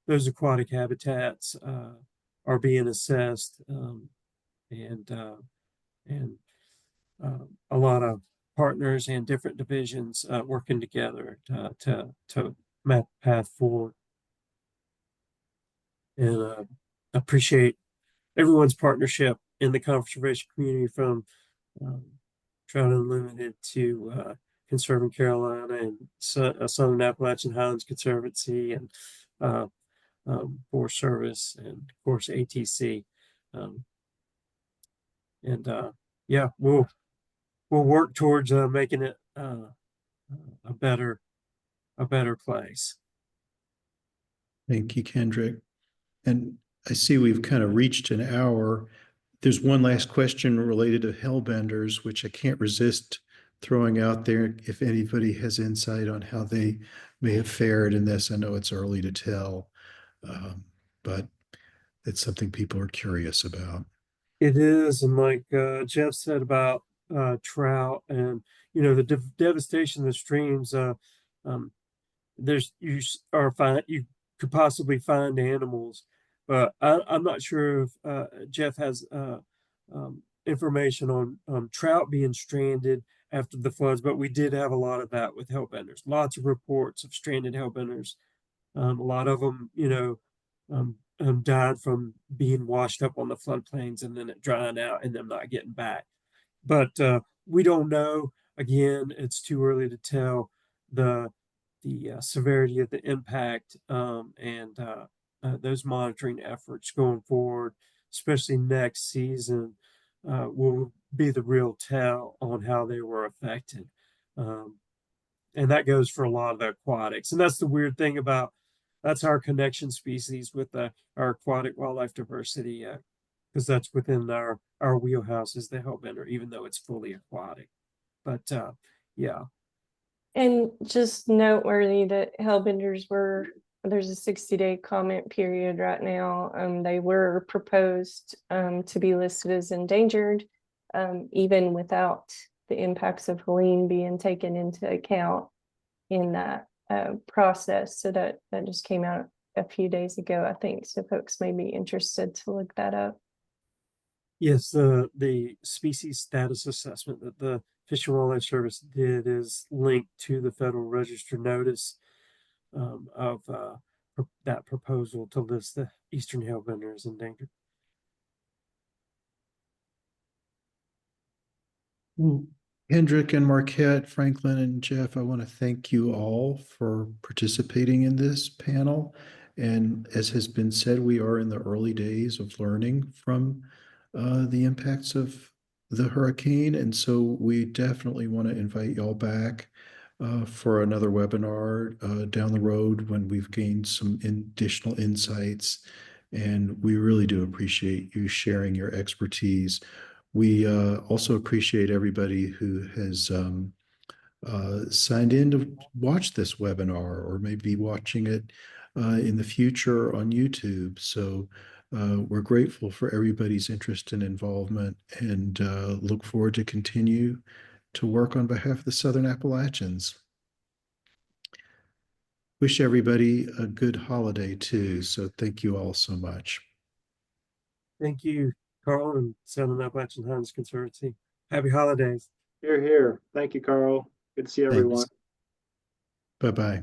those aquatic habitats are being assessed, and a lot of partners and different divisions working together to map a path forward. And appreciate everyone's partnership in the conservation community, from Trout Unlimited to Conserving Carolina and Southern Appalachian Highlands Conservancy, and Forest Service, and of course ATC. Yeah, we'll work towards making it a better place. Thank you, Kendrick. And I see we've kind of reached an hour. There's one last question related to hellbenders, which I can't resist throwing out there if anybody has insight on how they may have fared in this. I know it's early to tell, but it's something people are curious about. It is, and like Jeff said about trout and the devastation of the streams. Um, there's you could possibly find animals, but I'm not sure if Jeff has information on trout being stranded after the floods. But we did have a lot of that with hellbenders. Lots of reports of stranded hellbenders. A lot of them, died from being washed up on the floodplains and then it drying out and them not getting back. But we don't know. Again, it's too early to tell the severity of the impact and those monitoring efforts going forward, especially next season, will be the real tell on how they were affected. And that goes for a lot of the aquatics. And that's the weird thing about that's our connection species with our aquatic wildlife diversity, because that's within our wheelhouse is the hellbender, even though it's fully aquatic. But yeah. And just noteworthy that hellbenders there's a 60-day comment period right now. They were proposed to be listed as endangered, even without the impacts of Helene being taken into account in that process. So that just came out a few days ago, I think. So folks may be interested to look that up. Yes, the species status assessment that the Fish and Wildlife Service did is linked to the Federal Register notice of that proposal to list the eastern hellbender as endangered. Kendrick and Marquette, Franklin and Jeff, I want to thank you all for participating in this panel. And as has been said, we are in the early days of learning from the impacts of the hurricane. And so we definitely want to invite y'all back for another webinar down the road when we've gained some additional insights. And we really do appreciate you sharing your expertise. We also appreciate everybody who has signed in to watch this webinar or maybe watching it in the future on YouTube. So we're grateful for everybody's interest and involvement and look forward to continue to work on behalf of the Southern Appalachians. Wish everybody a good holiday too. So thank you all so much. Thank you, Carl and Southern Appalachian Highlands Conservancy. Happy holidays. Here, here. Thank you, Carl. Good to see everyone. Bye-bye.